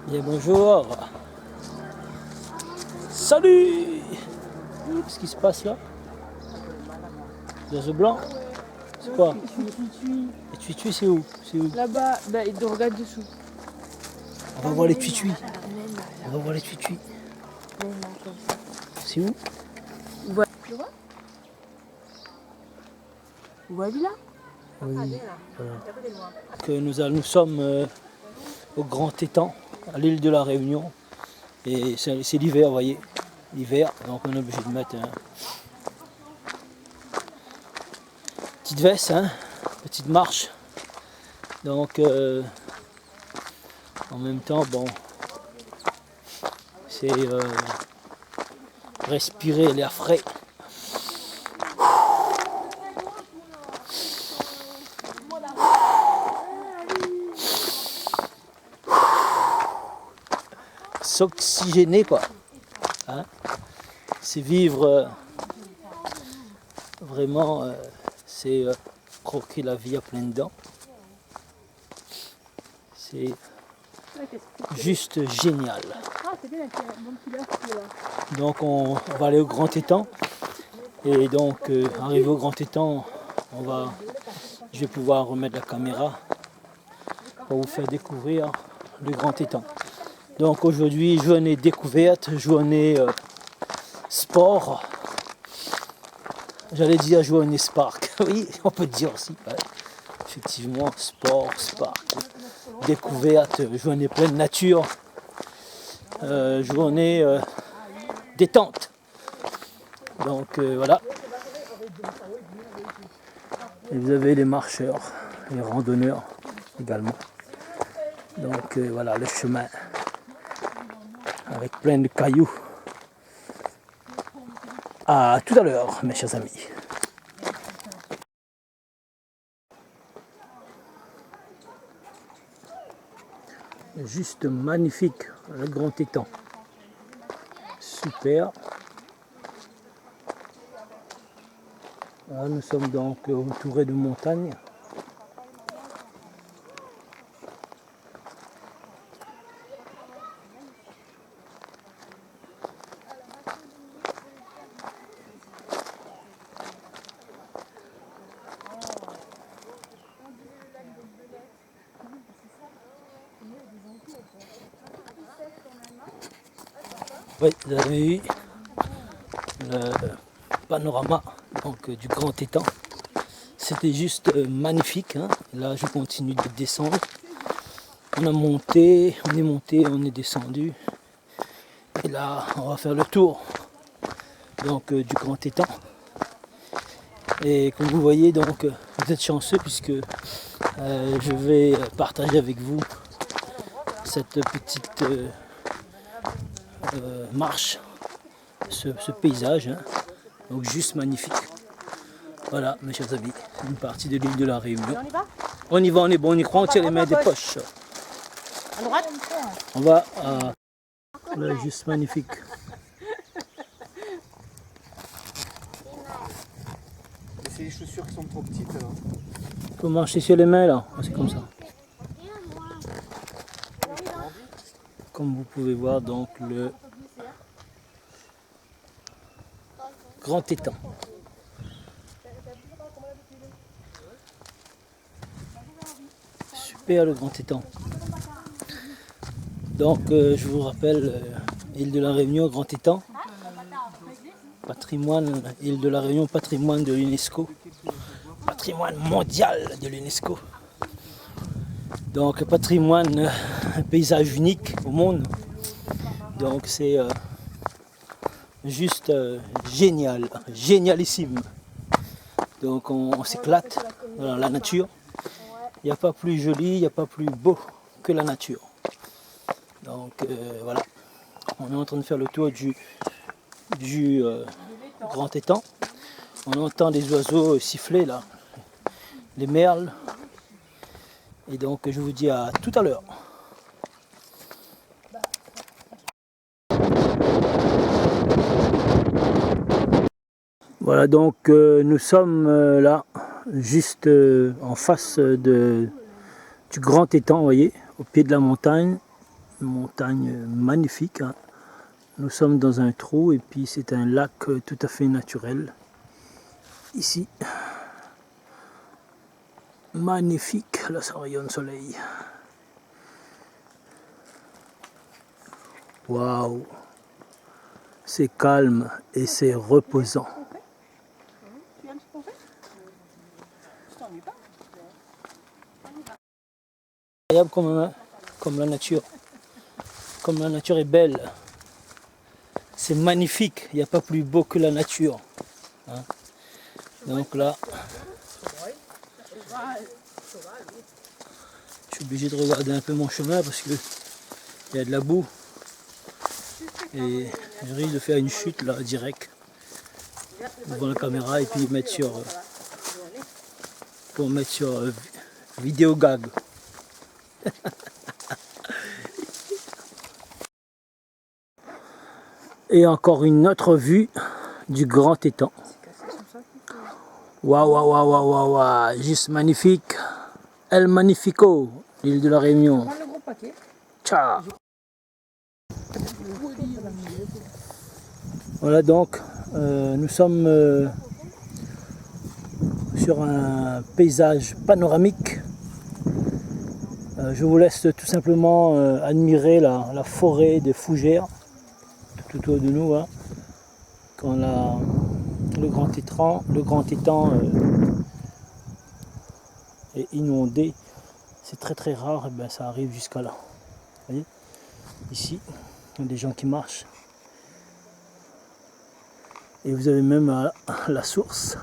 Bien bonjour. Salut. Qu'est-ce qui se passe là? L'oiseau blanc? C'est quoi? Les tuituis c'est où? Là-bas, bah, il doit regarder dessous. On va voir les tuituis. On va voir les tuituis. C'est où? Tu vois? Vous voyez là? Oui, voilà. Que nous sommes au Grand Étang, à l'île de la Réunion. Et c'est l'hiver, vous voyez. L'hiver, donc on est obligé de mettre une petite veste, hein, petite marche. Donc en même temps, bon, c'est respirer l'air frais. S'oxygéner quoi. Hein, c'est vivre vraiment, c'est croquer la vie à pleines dents. C'est juste génial. Donc on va aller au Grand Étang. Et donc arrivé au Grand Étang, je vais pouvoir remettre la caméra pour vous faire découvrir le Grand Étang. Donc aujourd'hui, journée découverte, journée sport. J'allais dire journée spark. Oui, on peut dire aussi. Ouais. Effectivement, sport, spark. Découverte, journée pleine nature. Journée détente. Donc voilà. Et vous avez les marcheurs, les randonneurs également. Donc voilà le chemin avec plein de cailloux. À tout à l'heure, mes chers amis. Juste magnifique, le Grand Étang. Super. Là, nous sommes donc entourés de montagnes. Oui, vous avez eu le panorama donc, du Grand Étang. C'était juste magnifique. Hein. Là, je continue de descendre. On est monté, on est descendu. Et là, on va faire le tour donc, du Grand Étang. Et comme vous voyez, donc, vous êtes chanceux puisque je vais partager avec vous cette petite marche, ce paysage. Hein. Donc juste magnifique. Voilà, mes chers amis, une partie de l'île de la Réunion. On y va, on est bon, on y croit, on tire les mains des poches. À droite? On va à... Là, juste magnifique. C'est les chaussures qui sont trop petites. Alors. On peut marcher sur les mains là, c'est comme ça. Comme vous pouvez voir donc le Grand Étang. Super le Grand Étang. Donc je vous rappelle, île de la Réunion, Grand Étang. Patrimoine, île de la Réunion, patrimoine de l'UNESCO. Patrimoine mondial de l'UNESCO. Donc patrimoine, un paysage unique au monde. Donc c'est juste génial, génialissime. Donc on s'éclate dans la nature. Il n'y a pas plus joli, il n'y a pas plus beau que la nature. Donc voilà, on est en train de faire le tour du Grand Étang. On entend des oiseaux siffler là, les merles. Et donc je vous dis à tout à l'heure. Voilà donc nous sommes là, juste en face du Grand Étang, vous voyez, au pied de la montagne. une montagne magnifique, hein. Nous sommes dans un trou et puis c'est un lac tout à fait naturel. Ici, magnifique, là ça rayonne soleil. Waouh, c'est calme et c'est reposant. Incroyable comme la nature. Comme la nature est belle. C'est magnifique, il n'y a pas plus beau que la nature. Hein. Donc là, je suis obligé de regarder un peu mon chemin parce que il y a de la boue. Et je risque de faire une chute là, direct, devant la caméra et puis pour mettre sur vidéo gag. Et encore une autre vue du grand étang. Waouh, waouh, waouh, waouh, waouh, juste magnifique. El Magnifico, l'île de la Réunion. Ciao. Voilà donc, nous sommes sur un paysage panoramique. Je vous laisse tout simplement admirer la forêt de fougères tout autour de nous. Hein. Quand le grand étang est inondé, c'est très très rare, et bien ça arrive jusqu'à là. Vous voyez, ici, il y a des gens qui marchent. Et vous avez même la source,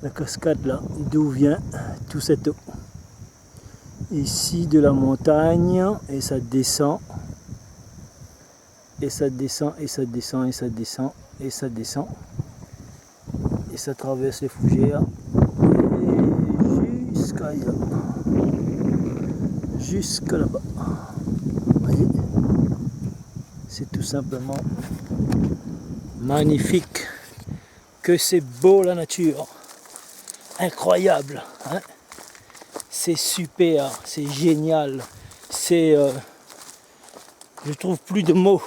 la cascade là, d'où vient tout cette eau. Ici de la montagne, et ça descend. Et ça descend, et ça descend, et ça descend, et ça descend. Et ça traverse les fougères. Et jusqu'à là. Jusque là-bas. Vous voyez? C'est tout simplement magnifique. Que c'est beau la nature. Incroyable. Hein? C'est super, c'est génial. C'est... je trouve plus de mots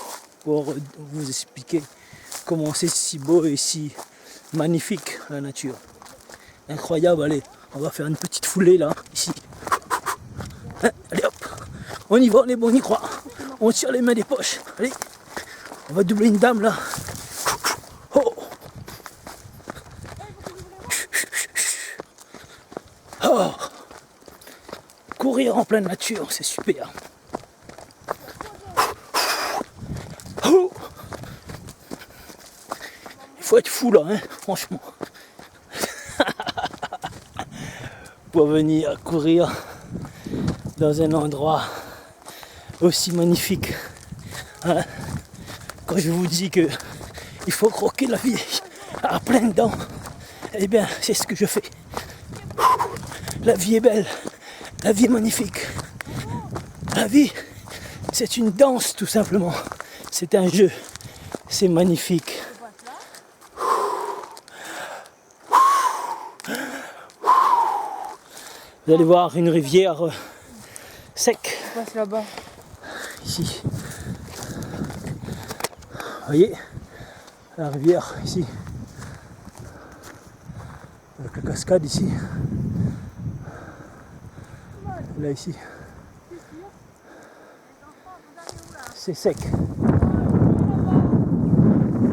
pour vous expliquer comment c'est si beau et si magnifique la nature. Incroyable, allez, on va faire une petite foulée là, ici. Hein, allez hop, on y va, on est bon, on y croit. On tire les mains des poches, allez. On va doubler une dame là. Oh. Oh. Courir en pleine nature, c'est super. Oh. Il faut être fou là, hein, franchement. Pour venir courir dans un endroit aussi magnifique. Hein. Quand je vous dis que il faut croquer la vie à pleines dents, eh bien c'est ce que je fais. La vie est belle, la vie est magnifique. La vie, c'est une danse tout simplement. C'est un jeu, c'est magnifique. Vous allez voir une rivière sec. On passe là-bas. Ici. Vous voyez la rivière ici. Avec la cascade ici. Là ici. C'est sec.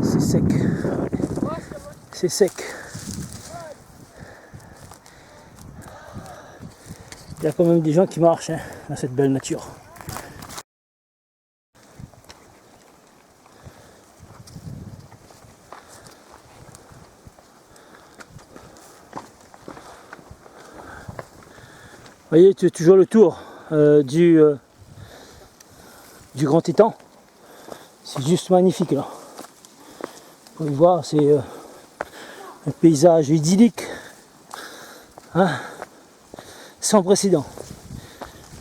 C'est sec. C'est sec. Il y a quand même des gens qui marchent, hein, dans cette belle nature. Vous voyez, tu as toujours le tour du grand étang. C'est juste magnifique là. Vous pouvez voir, c'est un paysage idyllique. Hein, sans précédent.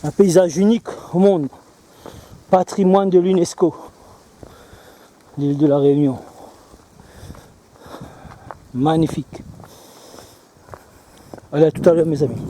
Un paysage unique au monde. Patrimoine de l'UNESCO. L'île de la Réunion. Magnifique. Allez, à tout à l'heure mes amis.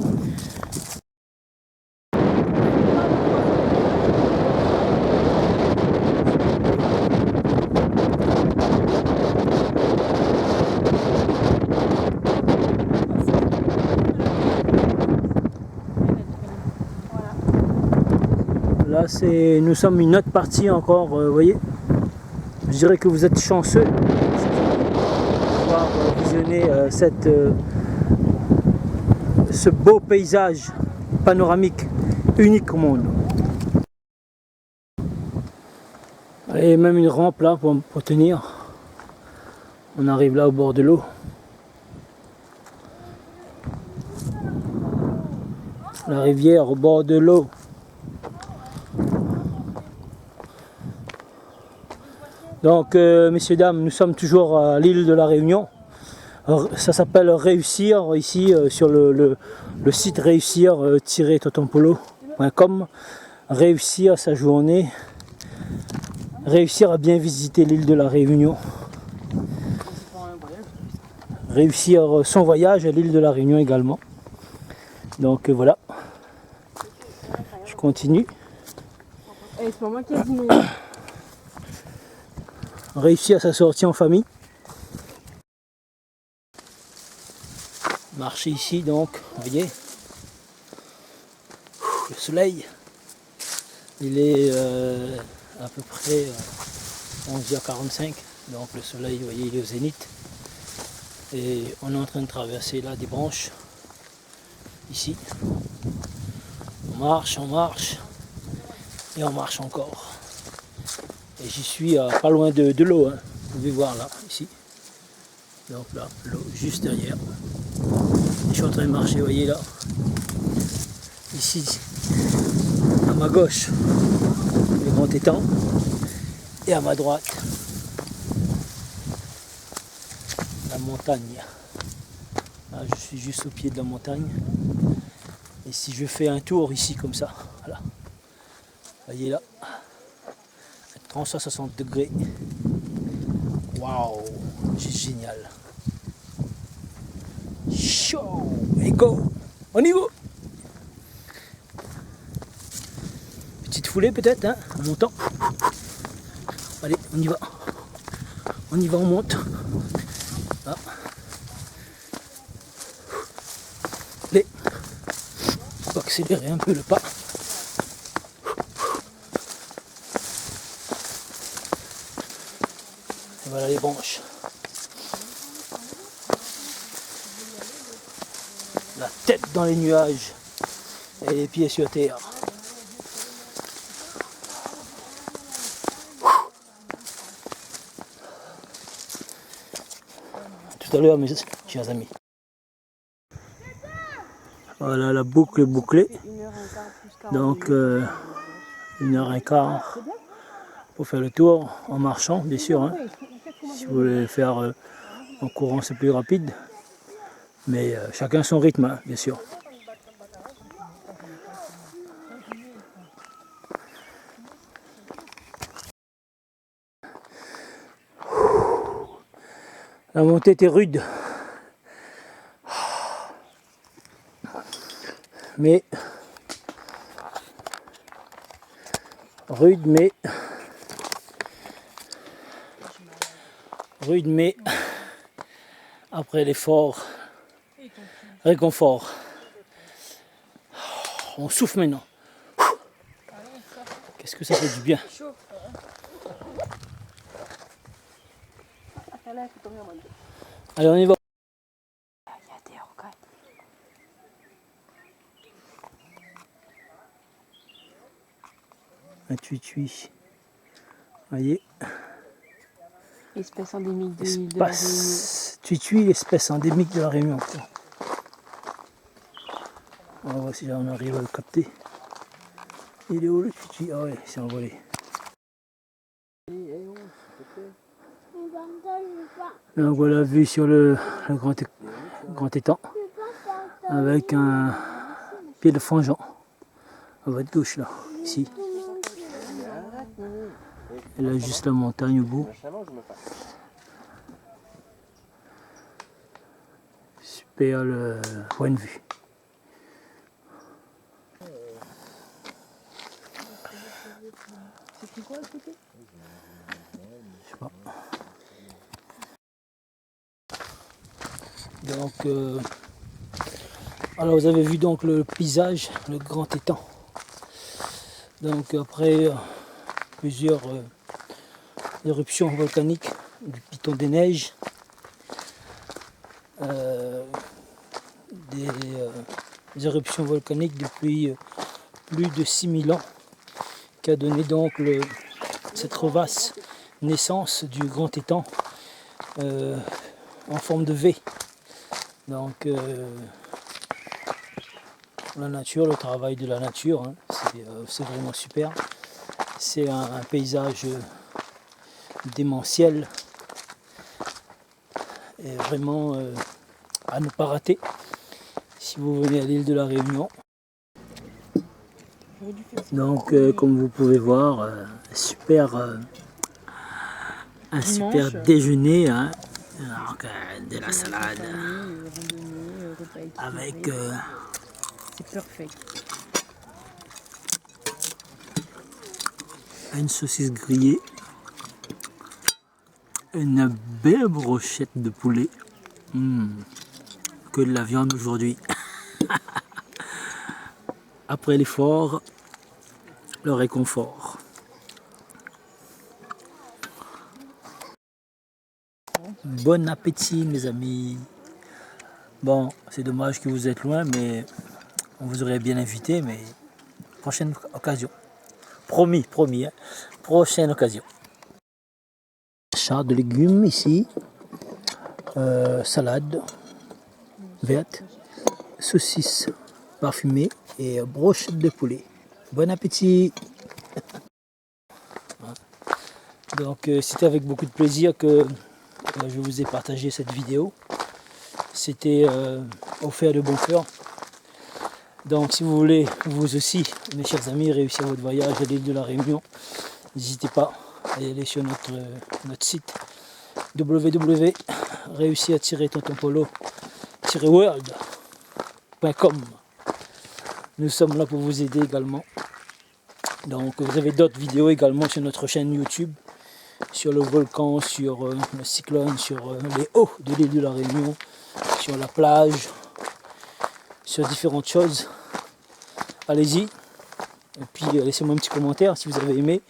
nous sommes une autre partie encore, vous voyez. Je dirais que vous êtes chanceux de pouvoir visionner ce beau paysage panoramique unique au monde. Et même une rampe là pour tenir. On arrive là au bord de l'eau. La rivière au bord de l'eau. Donc, messieurs, dames, nous sommes toujours à l'île de la Réunion. Alors, ça s'appelle Réussir, ici, sur le site réussir-totompolo.com. Réussir sa journée. Réussir à bien visiter l'île de la Réunion. Réussir son voyage à l'île de la Réunion également. Donc, voilà. Je continue. Et c'est pas moi qui ai dit non. Réussir sa sortie en famille. Marcher ici donc, vous voyez. Le soleil. Il est à peu près 11h45. Donc le soleil, vous voyez, il est au zénith. Et on est en train de traverser là des branches. Ici. On marche et on marche encore. Et j'y suis pas loin de l'eau, hein. Vous pouvez voir là, ici. Donc là, l'eau juste derrière. Et je suis en train de marcher, vous voyez là. Ici, à ma gauche, le grand étang. Et à ma droite, la montagne. Là, je suis juste au pied de la montagne. Et si je fais un tour ici comme ça, voilà. Vous voyez là. 360 degrés. Waouh, c'est génial. Show et go. On y va. Petite foulée peut-être, hein, en montant. Allez, on y va. On y va, on monte. Là. Allez. On va accélérer un peu le pas. Voilà les branches. La tête dans les nuages et les pieds sur terre. Tout à l'heure, mes chers amis. Voilà la boucle bouclée. Donc 1h15 pour faire le tour en marchant, bien sûr. Hein. Si vous voulez le faire en courant, c'est plus rapide. Mais chacun son rythme, hein, bien sûr. La montée était rude. Mais rude, mais après l'effort, réconfort. On souffle maintenant. Qu'est-ce que ça fait du bien. Allez, on y va. Il y a des organes. Un tui-tui. Voyez. Espèce endémique de la Réunion. Tui-tui, espèce endémique de la Réunion. On va voir si on arrive à le capter. Il est où le tui-tui? Ah ouais, il s'est envolé. Donc voilà, vue sur le grand étang avec un pied de fangeant à votre gauche là, ici. Et là juste la montagne au bout. Super le point de vue. C'est quoi à côté? Je sais pas. Donc, alors vous avez vu donc le paysage, le grand étang. Donc après plusieurs éruptions volcaniques du Piton des Neiges, des éruptions volcaniques depuis plus de 6000 ans, qui a donné donc cette crevasse naissance du grand étang en forme de V. Donc la nature, le travail de la nature, hein, c'est vraiment super. C'est un paysage démentiel et vraiment à ne pas rater si vous venez à l'île de la Réunion. Donc comme vous pouvez voir, un super déjeuner, hein. Donc, de la salade avec c'est parfait. une saucisse grillée, une belle brochette de poulet. Que de la viande aujourd'hui. Après l'effort, le réconfort. Bon appétit mes amis. Bon, c'est dommage que vous êtes loin, mais on vous aurait bien invité, mais prochaine occasion. Promis, promis, hein. Prochaine occasion. Achat de légumes ici, salade verte, saucisse parfumée et brochette de poulet. Bon appétit. Donc c'était avec beaucoup de plaisir que je vous ai partagé cette vidéo. C'était offert de bon cœur. Donc si vous voulez vous aussi, mes chers amis, réussir votre voyage à l'île de la Réunion, n'hésitez pas à aller sur notre site www.réussir-tontonpolo-world.com. Nous sommes là pour vous aider également. Donc vous avez d'autres vidéos également sur notre chaîne YouTube, sur le volcan, sur le cyclone, sur les hauts de l'île de la Réunion, sur la plage, sur différentes choses. Allez-y. Et puis laissez-moi un petit commentaire si vous avez aimé.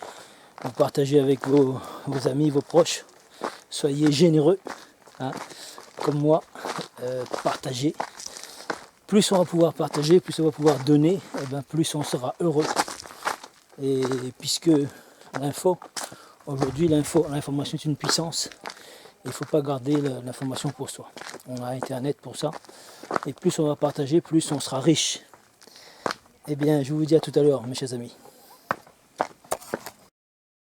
Vous partagez avec vos amis, vos proches. Soyez généreux, hein, comme moi. Partagez. Plus on va pouvoir partager, plus on va pouvoir donner, et bien plus on sera heureux. Et puisque aujourd'hui l'information est une puissance, il ne faut pas garder l'information pour soi. On a Internet pour ça. Et plus on va partager, plus on sera riche. Eh bien, je vous dis à tout à l'heure, mes chers amis.